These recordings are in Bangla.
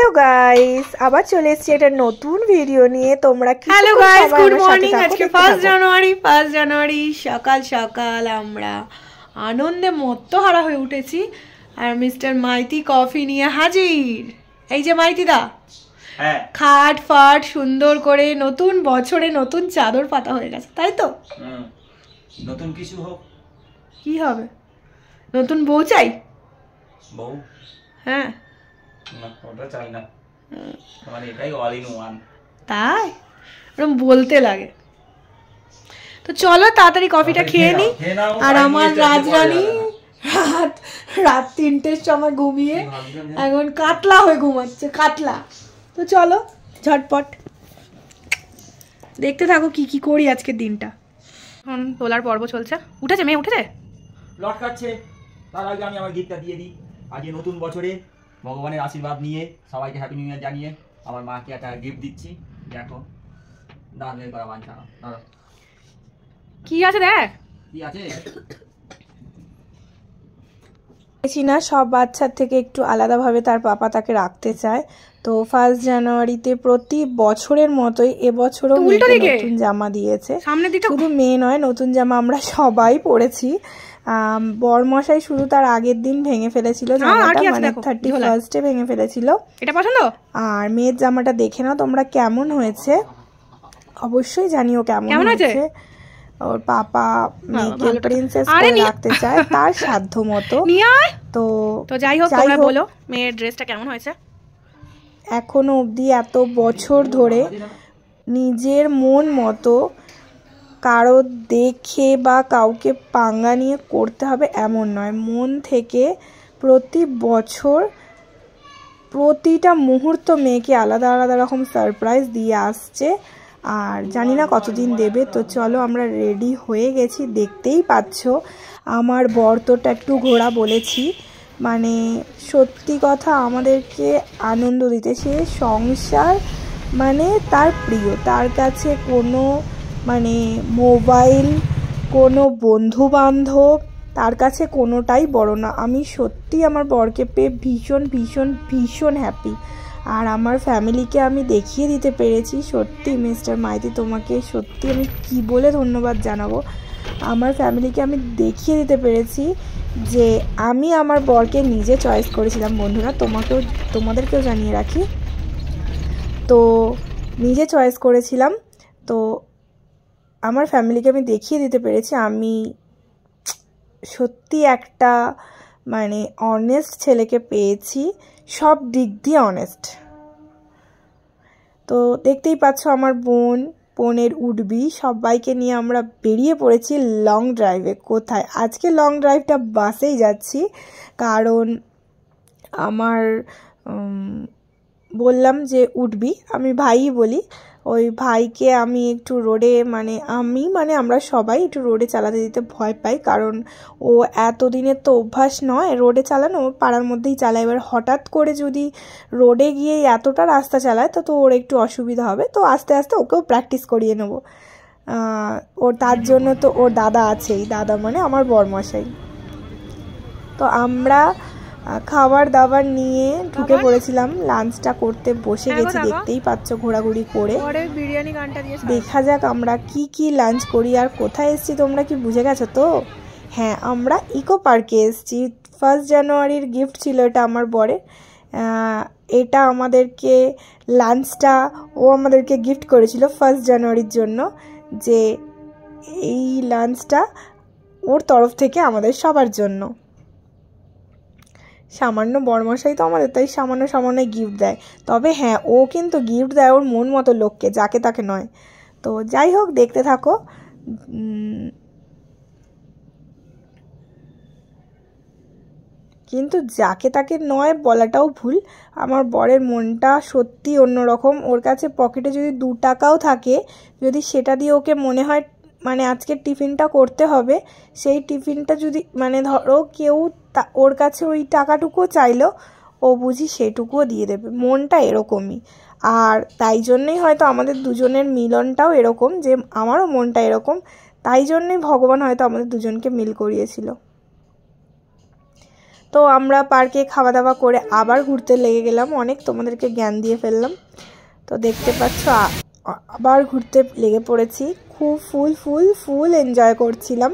হ্যালো গাইস, আবার চলে এসেছি একটা নতুন ভিডিও নিয়ে। তোমরা কি হ্যালো গাইস, গুড মর্নিং। আজকে 1 জানুয়ারি সকাল সকাল আমরা আনন্দে মত্তহারা হয়ে উঠেছি আর মিস্টার মাইতি কফি নিয়ে হাজির। এই যে মাইতি দা, হ্যাঁ, খাট ফাট সুন্দর করে নতুন বছরে নতুন চাদর পাতা হয়ে গেছে, তাই তো? নতুন কিছু হোক। কি হবে? নতুন বউ চাই? বউ? হ্যাঁ, না ওটা চাই না, মানে এটাই অল ইন ওয়ান। তাই ওরকম বলতে লাগে। তো চলো তাড়াতাড়ি কফিটা খেয়ে নি। আর আমার রাজরানী রাত 3টের সময় ঘুমিয়ে এখন কাতলা হয়ে ঘুমাচ্ছে, কাতলা। তো চলো ঝটপট দেখতে থাকো কি কি করি আজকের দিনটা। এখন তোলার পর্ব চলছে। উঠেছে মেয়ে, উঠেছে, লটকাচ্ছে। তার আগে আমি আমার গিফটটা দিয়ে দিই। আজকে নতুন বছরে ভগবানের আশীর্বাদ নিয়ে সবাইকে হ্যাপি নিউ ইয়ার জানিয়ে আমার মাকে একটা গিফট দিচ্ছি। দেখো দাঁড়িয়ে করা বাঞ্ছা কি আছে দেখ, কি আছে। না, সব বাচ্চার থেকে একটু আলাদাভাবে তার পাপা তাকে রাখতে চায়। তো 1 জানুয়ারিতে প্রতি বছরের মতোই এবছরও নতুন জামা দিয়েছে। শুধু মেয়ে নয়, নতুন জামা আমরা সবাই পরেছি। বরমশাই শুধু তার আগের দিন ভেঙে ফেলেছিল জামাটা, মানে 31 ভেঙে ফেলেছিল। এটা পছন্দ? আর মেয়ের জামাটা দেখে নাও তোমরা কেমন হয়েছে, অবশ্যই জানিও কেমন হয়েছে। ওর পাপা মেয়েকে প্রিন্সেস করে রাখতে চায় তার সাধ্য মতো। তো যাই হোক, তোমরা বলো মেয়ের ড্রেসটা কেমন হয়েছে। এখনো অবধি এত বছর ধরে নিজের মন মতো কারো দেখে বা কাউকে পাঙ্গা নিয়ে করতে হবে এমন নয়, মন থেকে প্রতি বছর প্রতিটা মুহূর্ত মেয়েকে আলাদা আলাদা রকম সারপ্রাইজ দিয়ে আসছে। আর জানি না কতদিন দেবে। তো চলো আমরা রেডি হয়ে গেছি, দেখতেই পাচ্ছ। আমার বর তোটা একটু ঘোরা বলেছি, মানে সত্যি কথা আমাদেরকে আনন্দ দিতে। সে সংসার মানে তার প্রিয়, তার কাছে কোনো মানে মোবাইল, কোনো বন্ধু বান্ধব তার কাছে কোনোটাই বড় না। আমি সত্যি আমার বরকে পেয়ে ভীষণ ভীষণ ভীষণ হ্যাপি। আর আমার ফ্যামিলিকে আমি দেখিয়ে দিতে পেরেছি। সত্যি মিস্টার মাইতি, তোমাকে সত্যি আমি কি বলে ধন্যবাদ জানাবো। আমার ফ্যামিলিকে আমি দেখিয়ে দিতে পেরেছি যে আমি আমার বরকে নিজে চয়েস করেছিলাম। বন্ধুরা, তোমাদেরকেও জানিয়ে রাখি, তো নিজে চয়েস করেছিলাম। তো আমার ফ্যামিলিকে আমি দেখিয়ে দিতে পেরেছি আমি সত্যি একটা মানে অনেস্ট ছেলেকে পেয়েছি, সব দিক দিয়ে অনেস্ট। তো দেখতেই পাচ্ছ আমার বোনের উঠবি সবাইকে নিয়ে আমরা বেরিয়ে পড়েছি লং ড্রাইভে। কোথায়? আজকে লং ড্রাইভটা বাসেই যাচ্ছি, কারণ আমার বললাম যে উঠবি, আমি ভাইই বলি, ওই ভাইকে আমি একটু রোডে মানে আমরা সবাই একটু রোডে চালাতে দিতে ভয় পাই, কারণ ও এতদিনের তো অভ্যাস নয় রোডে চালানো, পাড়ার মধ্যেই চালায়। এবার হঠাৎ করে যদি রোডে গিয়ে এতটা রাস্তা চালায় তো ওর একটু অসুবিধা হবে। তো আস্তে আস্তে ওকেও প্র্যাকটিস করিয়ে নেব। ওর তার জন্য তো ওর দাদা আছেই, দাদা মানে আমার বরমশাই। তো আমরা খাবার দাবার নিয়ে ঢুকে পড়েছিলাম, লাঞ্চটা করতে বসে গেছি। দেখতেই পাচ্ছ ঘোরাঘুরি করে। দেখা যাক আমরা কি কি লাঞ্চ করি আর কোথায় এসেছি। তোমরা কি বুঝে গেছো তো? হ্যাঁ, আমরা ইকো পার্কে এসেছি। 1 জানুয়ারির গিফট ছিল এটা আমার বরের। এটা আমাদেরকে লাঞ্চটা ও আমাদেরকে গিফট করেছিল 1 জানুয়ারির জন্য, যে এই লাঞ্চটা ওর তরফ থেকে আমাদের সবার জন্য। সামান্য বরমশাই তো আমাদের, তাই সামান্য সামান্য গিফট দেয়। তবে হ্যাঁ, ও কিন্তু গিফট দেয় ওর মন মতো লোককে, যাকে তাকে নয়। তো যাই হোক, দেখতে থাকো। কিন্তু যাকে তাকে নয় বলাটাও ভুল। আমার বরের মনটা সত্যি অন্যরকম। ওর কাছে পকেটে যদি 2 টাকাও থাকে, যদি সেটা দিয়ে ওকে মনে হয় মানে আজকে টিফিনটা করতে হবে, সেই টিফিনটা যদি মানে ধরো কেউ ওর কাছে ওই টাকাটুকুও চাইলো, ও বুঝি সেটুকুও দিয়ে দেবে। মনটা এরকমই। আর তাই জন্যই হয়তো আমাদের দুজনের মিলনটাও এরকম, যে আমারও মনটা এরকম। তাই জন্যই ভগবান হয়তো আমাদের দুজনকে মিল করিয়েছিল। তো আমরা পার্কে খাওয়া দাওয়া করে আবার ঘুরতে লেগে গেলাম। অনেক তোমাদেরকে জ্ঞান দিয়ে ফেললাম। তো দেখতে পাচ্ছ আবার ঘুরতে লেগে পড়েছি। খুব ফুল এনজয় করছিলাম।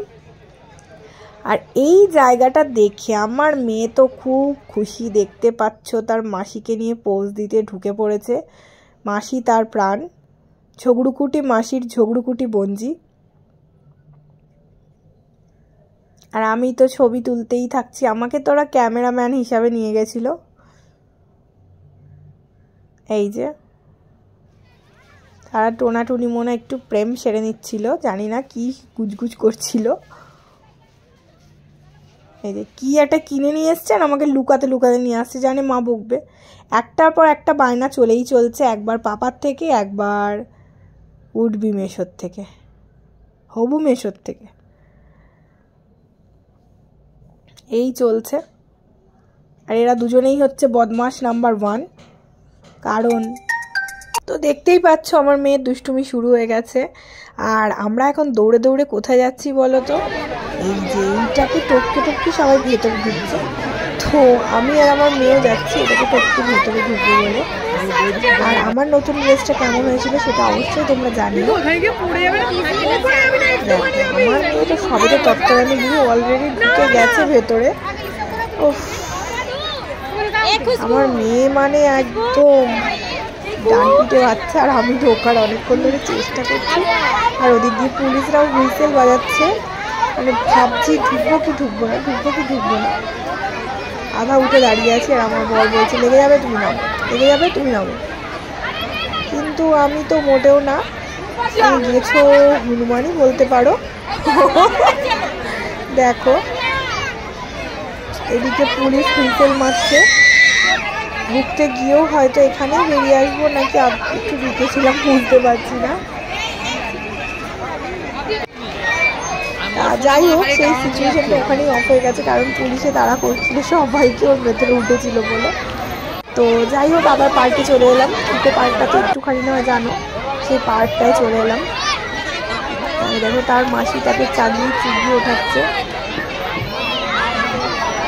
আর এই জায়গাটা দেখে আমার মেয়ে তো খুব খুশি। দেখতে পাচ্ছ তার মাসিকে নিয়ে পোজ দিতে ঢুকে পড়েছে। মাসি তার প্রাণ, ঝগড়ুকুটি মাসির ঝগড়ুকুটি বঞ্জি। আর আমি তো ছবি তুলতেই থাকছি। আমাকে তো ওরা ক্যামেরাম্যান হিসাবে নিয়ে গেছিল। এই যে তারা টোনাটুনি মনে একটু প্রেম সেরে নিচ্ছিল, জানি না কি গুজগুজ করছিল। এই যে কি একটা কিনে নিয়ে এসছেন, আমাকে লুকাতে নিয়ে আসছে, জানে মা বকবে। একটার পর একটা বায়না চলেই চলছে, একবার পাপার থেকে, একবার উডবি মেশোর থেকে, হবু মেশোর থেকে, এই চলছে। আর এরা দুজনেই হচ্ছে বদমাশ নাম্বার 1। কারণ তো দেখতেই পাচ্ছ আমার মেয়ের দুষ্টুমি শুরু হয়ে গেছে। আর আমরা এখন দৌড়ে দৌড়ে কোথায় যাচ্ছি বলো তো? এই যে এইটাকে টপকে সবাই ভেতরে ঢুকছে। তো আমি আর আমার মেয়েও যাচ্ছি এটাকে টপকে ভেতরে ঢুকবো বলে। আর আমার নতুন ড্রেসটা কেমন হয়েছিল সেটা অবশ্যই তোমরা জানিও। আমার মেয়ে তো সবে তো তত্ত্বাবধানে গিয়ে অলরেডি ঢুকে গেছে ভেতরে। আমার মেয়ে মানে একদম ডানপিটে বাচ্চা। আর আমি ঢোকার অনেকক্ষণ ধরে চেষ্টা করছি। আর ওদিক দিয়ে পুলিশরাও হুইসেল বাজাচ্ছে। মানে ভাবছি ঢুকবো না। আধা উঠে দাঁড়িয়ে আছে। আর আমার বর বলছে লেগে যাবে তুমি নামো। কিন্তু আমি তো মোটেও না, তুমি গেছো হনুমানই বলতে পারো। দেখো এদিকে পুলিশ হুইসেল মারছে। ঢুকতে গিয়েও হয়তো এখানেই বেরিয়ে আসবো নাকি একটু ঢুকেছিলাম বুঝতে পারছি না। যাই হোক সেই সিচুয়েশনটা ওখানেই অফ হয়ে গেছে, কারণ পুলিশে তাড়া করছিল সবাইকে ওর ভেতরে উঠেছিল বলে। তো যাই হোক আবার পার্কে চলে এলাম। ইকো পার্কটা তো একটুখানি নয় জানো, সেই পার্কটায় চলে এলাম। দেখো তার মাসি তাকে চুগিয়ে ওঠাচ্ছে।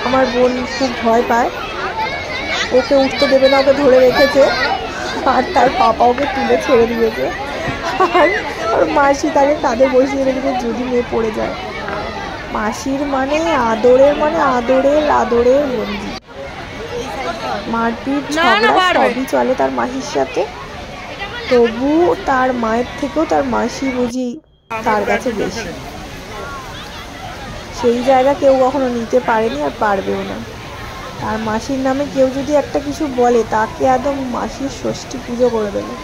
আমার বোন খুব ভয় পায়, ওকে উঠতে দেবে না, ওকে ধরে রেখেছে। আর তার পাপা ওকে তুলে ছেড়ে দিয়েছে। আর ওর মাসি তাকে কাঁধে বসিয়ে রেখেছে যদি মেয়ে পড়ে যায়। মাসির মানে আদরের বন্দি। মারপিট ঝগড়া সবই চলে তার মাসির সাথে। তবু তার মায়ের থেকেও তার মাসি বুঝি তার কাছে বেশি। সেই জায়গা কেউ কখনো নিতে পারেনি আর পারবেও না। তার মাসির নামে কেউ যদি একটা কিছু বলে তাকে একদম মাসির ষষ্ঠী পুজো করে দেবে।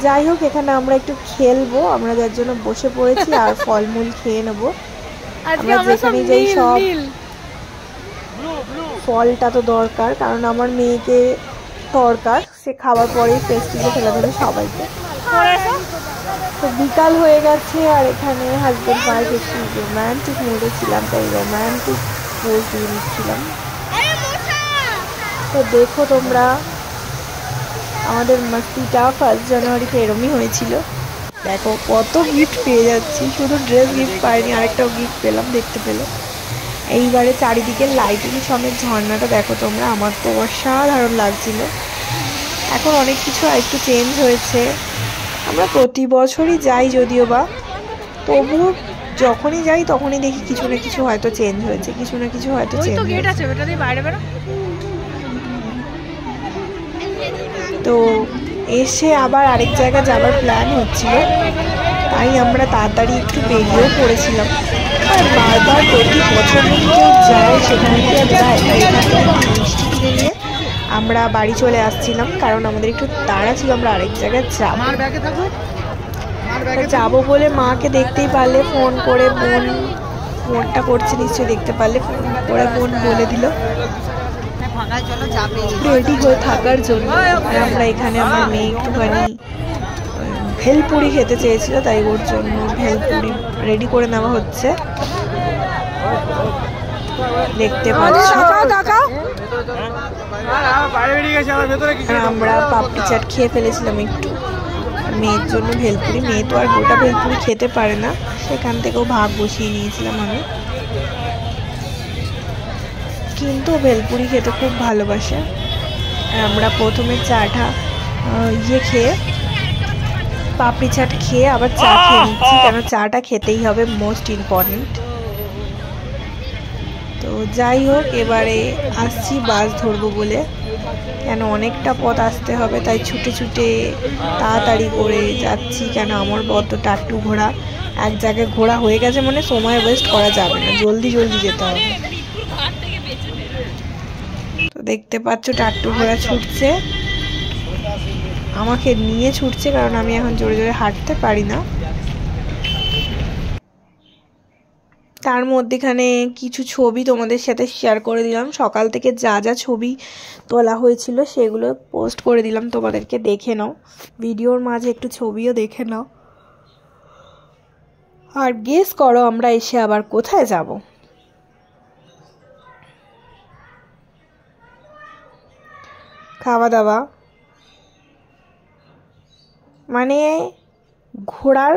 যাই হোক এখানে আমরা একটু খেলবো, আমরা যার জন্য বসে পড়েছি। আর ফলমূল খেয়ে নেবো। আমরা যেখানে যাই সব ফলটা তো দরকার, কারণ আমার মেয়েকে দরকার, সে খাবার পরেই ফেস্টিভে খেলা ধরে সবাইকে। তো বিকাল হয়ে গেছে আর এখানে হাজব্যান্ড ওয়াইফ একটু রোম্যান্টিক মুডে ছিলাম, তাই রোম্যান্টিক পোজ দিয়ে নিচ্ছিলাম। তো দেখো তোমরা আমাদের মাস্তিটা 1 জানুয়ারিতে এরমই হয়েছিল। দেখো কত গিফট পেয়ে যাচ্ছি, শুধু ড্রেস গিফট পাইনি, আরেকটাও গিফট পেলাম দেখতে পেলে। এইবারে চারিদিকে লাইটিং সমেত ঝর্ণাটা দেখো তোমরা, আমার তো অসাধারণ লাগছিল। এখন অনেক কিছু একটু চেঞ্জ হয়েছে। আমরা প্রতি বছরই যাই যদিও বা, তবু যখনই যাই তখনই দেখি কিছু না কিছু হয়তো চেঞ্জ হয়েছে, তো এসে আবার আরেক জায়গা যাবার প্ল্যান হচ্ছিল, তাই আমরা তাড়াতাড়ি একটু বেরিয়েও পড়েছিলাম। আর বারবার প্রতি বছর কেউ যায় সেখানে কি আর যায়, তাই এখান থেকে মিষ্টি কিনে নিয়ে আমরা বাড়ি চলে আসছিলাম, কারণ আমাদের একটু তাড়া ছিল, আমরা আরেক জায়গায় যাবো বলে মাকে দেখতেই পারলে ফোন করে, ফোনটা করছে নিশ্চয়ই দেখতে পারলে, ফোন করে বোন বলে দিল রেডি হয়ে থাকার জন্য। আর আমরা এখানে আমার মেয়ে একটুখানি ভেলপুরি খেতে চেয়েছিল, তাই ওর জন্য ভেলপুরি রেডি করে নেওয়া হচ্ছে, দেখতে পাচ্ছ। আমরা পাপড়ি চাট খেয়ে ফেলেছিলাম একটু, মেয়ের জন্য ভেলপুরি। মেয়ে তো আর গোটা ভেলপুরি খেতে পারে না, সেখান থেকেও ভাগ বসিয়ে নিয়েছিলাম আমি। কিন্তু ভেলপুরি খেতে খুব ভালোবাসে। আমরা প্রথমে চাটা খেয়ে পাপড়ি চাট খেয়ে আবার চা খেয়ে নিচ্ছি, কেন চাটা খেতেই হবে, মোস্ট ইম্পর্টেন্ট। তো যাই হোক, এবারে আসছি বাস ধরবো বলে, কেন অনেকটা পথ আসতে হবে, তাই ছুটে ছুটে তাড়াতাড়ি করে যাচ্ছি। কেন আমার বড্ড টাট্টু ঘোড়া, এক জায়গায় ঘোরা হয়ে গেছে মানে সময় ওয়েস্ট করা যাবে না, জলদি জলদি যেতে হবে। তো দেখতে পাচ্ছ টাট্টু ঘোড়া ছুটছে, আমাকে নিয়ে ছুটছে, কারণ আমি এখন জোরে জোরে হাঁটতে পারি না। তার মধ্যেখানে কিছু ছবি তোমাদের সাথে শেয়ার করে দিলাম, সকাল থেকে যা যা ছবি তোলা হয়েছিল সেগুলো পোস্ট করে দিলাম, তোমাদেরকে দেখে নাও, ভিডিওর মাঝে একটু ছবিও দেখে নাও। আর গেস করো আমরা এসে আবার কোথায় যাব? খাওয়া দাওয়া, মানে ঘোরার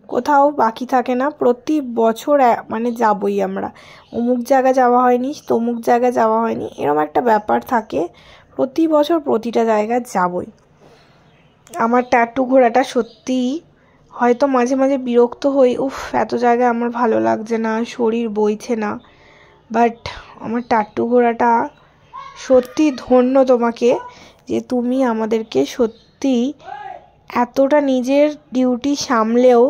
কোথাও বাকি থাকে না, প্রতি বছর মানে যাবই আমরা, অমুক জায়গা যাওয়া হয়নি তমুক জায়গা যাওয়া হয়নি, এরকম একটা ব্যাপার থাকে, প্রতি বছর প্রতিটা জায়গায় যাবই। আমার টাট্টু ঘোড়াটা সত্যি হয়তো মাঝে মাঝে বিরক্ত হই, উফ এত জায়গায় আমার ভালো লাগছে না, শরীর বইছে না, বাট আমার টাট্টু ঘোড়াটা সত্যি ধন্য তোমাকে, যে তুমি আমাদেরকে সত্যি এতটা নিজের ডিউটি সামলেও,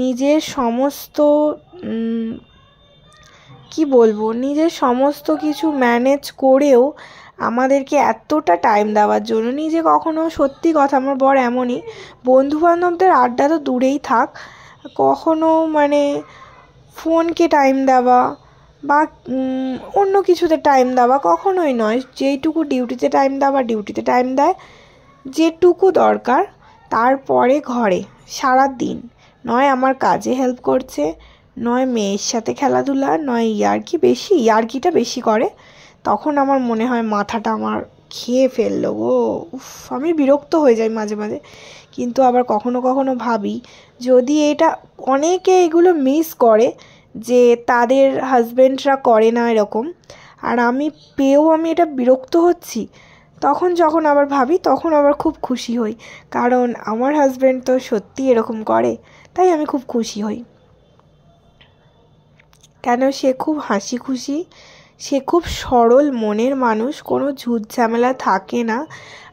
নিজের সমস্ত কি বলবো, নিজের সমস্ত কিছু ম্যানেজ করেও আমাদেরকে এতটা টাইম দেওয়ার জন্য। নিজে কখনো, সত্যি কথা, আমার বর এমনই, বন্ধুবান্ধবদের আড্ডা তো দূরেই থাক, কখনো মানে ফোনকে টাইম দেওয়া বা অন্য কিছুতে টাইম দেওয়া কখনোই নয়, যেইটুকু ডিউটিতে টাইম দেওয়া ডিউটিতে টাইম দেয়, যেটুকু দরকার তারপরে ঘরে সারা দিন, নয় আমার কাজে হেল্প করছে, নয় মেয়ের সাথে খেলাধুলা, নয় ইয়ার্কিটা বেশি করে, তখন আমার মনে হয় মাথাটা আমার খেয়ে ফেললো গো, আমি বিরক্ত হয়ে যাই মাঝে মাঝে। কিন্তু আবার কখনো কখনো ভাবি, যদি এটা অনেকে এগুলো মিস করে, যে তাদের হাজব্যান্ডরা করে না এরকম, আর আমি পেয়েও আমি এটা বিরক্ত হচ্ছি, তখন যখন আবার ভাবি, তখন আবার খুব খুশি হই, কারণ আমার হাজব্যান্ড তো সত্যি এরকম করে, তাই আমি খুব খুশি হই। কেন সে খুব হাসি খুশি, সে খুব সরল মনের মানুষ, কোনো ঝুট ঝামেলা থাকে না,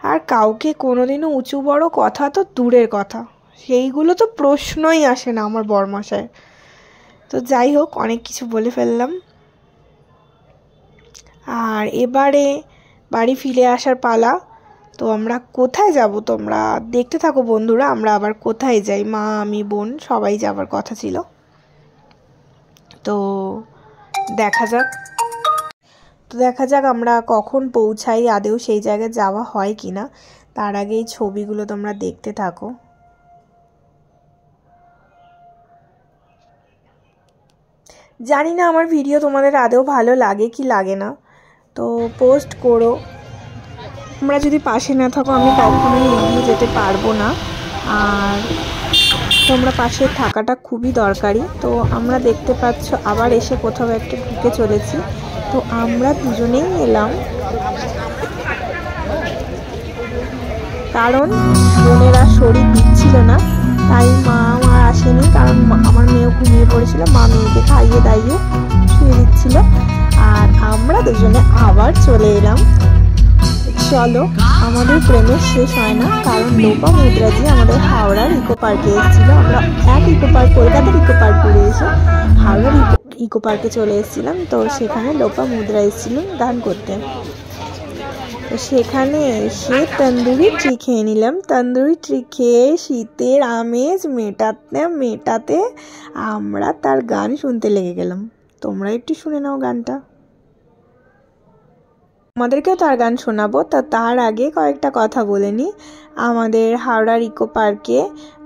আর কাউকে কোনোদিনও উঁচু বড় কথা তো দূরের কথা, সেইগুলো তো প্রশ্নই আসে না আমার বরমশায়। তো যাই হোক, অনেক কিছু বলে ফেললাম, আর এবারে বাড়ি ফিরে আসার পালা। তো আমরা কোথায় যাব তোমরা দেখতে থাকো বন্ধুরা, আমরা আবার কোথায় যাই, মা আমি বোন সবাই যাবার কথা ছিল, তো দেখা যাক আমরা কখন পৌঁছাই, আদেও সেই জায়গায় যাওয়া হয় কিনা। তার আগে এই ছবিগুলো তোমরা দেখতে থাকো। জানি না আমার ভিডিও তোমাদের আদেও ভালো লাগে কি লাগে না, তো পোস্ট করো। তোমরা যদি পাশে না থাকো আমি কখনোই এগিয়ে যেতে পারবো না, আর তোমরা পাশে থাকাটা খুবই দরকারি। তো আমরা দেখতে পাচ্ছ আবার এসে কোথাও একটা ঢুকে চলেছি, তো আমরা দুজনেই এলাম, কারণ বোনেরা শরীর দিচ্ছিল না, তাই মা আমার আসেনি, কারণ আমার মেয়েও ঘুমিয়ে পড়েছিল, মা মেয়েকে খাইয়ে দাইয়ে শুয়ে দিচ্ছিল, আর আমরা দুজনে আবার চলে এলাম। চলো, আমাদের প্রেমের শেষ হয় না, কারণ লোপামুদ্রাজি আমাদের হাওড়ার ইকো পার্কে এসেছিলো, আমরা এক ইকো পার্ক, কলকাতার ইকো পার্ক ঘুরে এসে হাওড়ার ইকো পার্কে চলে এসেছিলাম। তো সেখানে লোপামুদ্রা এসেছিলেন গান করতে, তো সেখানে এসে তন্দুরি ট্রি খেয়ে নিলাম। তন্দুরি ট্রি খেয়ে শীতের আমেজ মেটাতে আমরা তার গান শুনতে লেগে গেলাম। তোমরা একটু শুনে নাও গানটা, আমাদেরকেও তার গান শোনাবো। তো তার আগে কয়েকটা কথা বলে নিই। আমাদের হাওড়ার ইকো পার্কে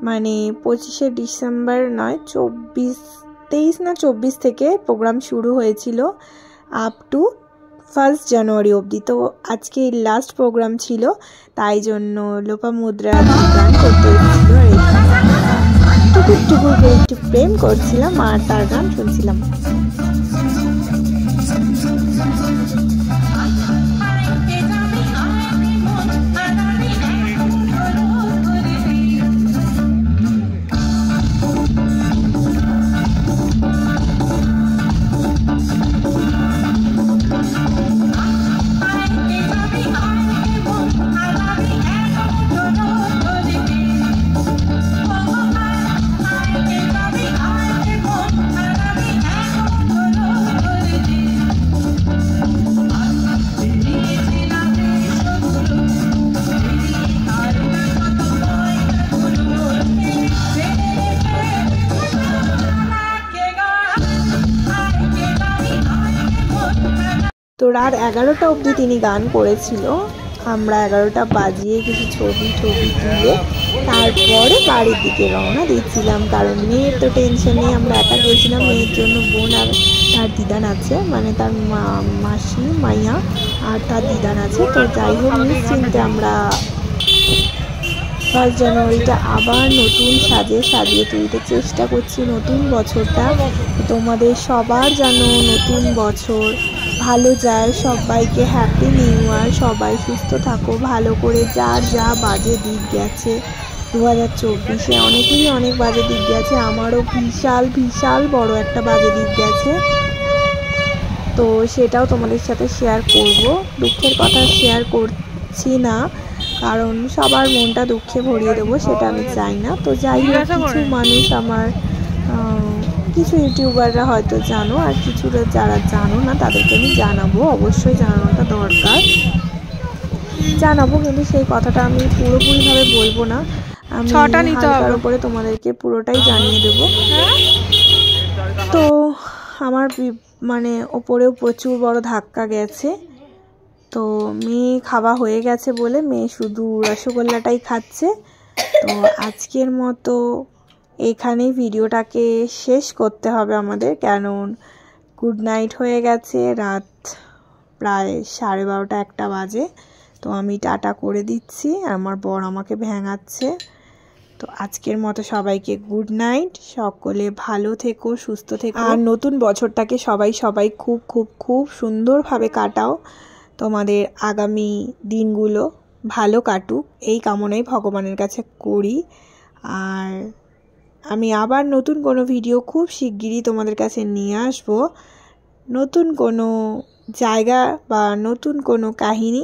মানে 25শে ডিসেম্বর নয় 23 না 24 থেকে প্রোগ্রাম শুরু হয়েছিল আপ টু 1 জানুয়ারি অবধি। তো আজকে লাস্ট প্রোগ্রাম ছিল, তাই জন্য লোপামুদ্রা গান করতে এসেছিল, আর টুকুর টুকুর করে একটু প্রেম করছিলাম আর তার গান শুনছিলাম। রাত 11টা অবধি তিনি গান করেছিল। আমরা 11টা বাজিয়ে কিছু ছবি তুলে তারপরে বাড়ির দিকে রওনা দিচ্ছিলাম, কারণ মেয়ের তো টেনশন নেই। আমরা একা গেছিলাম, মেয়ের জন্য বোন আর তার দিদান আছে, মানে তার মাসি মাইয়া আর তার দিদান আছে। তো যাই হোক, নিশ্চিন্তে আমরা 1 জানুয়ারিটা আবার নতুন সাজে সাজিয়ে তুলতে চেষ্টা করছি। নতুন বছরটা তোমাদের সবার যেন নতুন বছর ভালো যায়। সবাইকে হ্যাপি নিউ ইয়ার। সবাই সুস্থ থাকো, ভালো করে। যার যা বাজে দিক গেছে 2024-এ অনেকেরই অনেক বাজে দিক গেছে, আমারও বিশাল বড় একটা বাজে দিক গেছে। তো সেটাও তোমাদের সাথে শেয়ার করব। দুঃখের কথা শেয়ার করছি না, কারণ সবার মনটা দুঃখে ভরিয়ে দেবো সেটা আমি চাই না। তো যাই হোক, কিছু মানুষ আমার কিছু ইউটিউবাররা হয়তো জানো, আর কিছু যারা জানো না তাদেরকে আমি জানাবো। অবশ্যই জানানোটা দরকার, জানাবো, কিন্তু সেই কথাটা আমি পুরোপুরিভাবে বলবো না। আমি হালকার উপরে তোমাদেরকে পুরোটাই জানিয়ে দেবো। তো আমার মানে ওপরেও প্রচুর বড় ধাক্কা গেছে। তো মেয়ে খাওয়া হয়ে গেছে বলে মেয়ে শুধু রসগোল্লাটাই খাচ্ছে। তো আজকের মতো এখানেই ভিডিওটাকে শেষ করতে হবে আমাদের, কারণ গুড নাইট হয়ে গেছে, রাত প্রায় 12:30 1টা বাজে। তো আমি টাটা করে দিচ্ছি, আমার বর আমাকে ভেঙাচ্ছে। তো আজকের মতো সবাইকে গুড নাইট। সকলে ভালো থেকো, সুস্থ থেকো, আর নতুন বছরটাকে সবাই খুব খুব খুব সুন্দরভাবে কাটাও। তোমাদের আগামী দিনগুলো ভালো কাটুক এই কামনাই ভগবানের কাছে করি। আর আমি আবার নতুন কোনো ভিডিও খুব শিগগিরই তোমাদের কাছে নিয়ে আসবো, নতুন কোনো জায়গা বা নতুন কোনো কাহিনী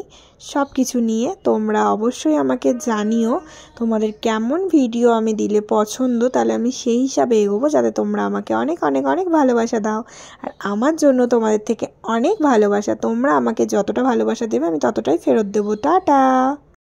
সব কিছু নিয়ে। তোমরা অবশ্যই আমাকে জানিও তোমাদের কেমন ভিডিও আমি দিলে পছন্দ, তাহলে আমি সেই হিসাবে এগোবো, যাতে তোমরা আমাকে অনেক অনেক অনেক ভালোবাসা দাও। আর আমার জন্য তোমাদের থেকে অনেক ভালোবাসা। তোমরা আমাকে যতটা ভালোবাসা দেবে আমি ততটাই ফেরত দেবো। টাটা।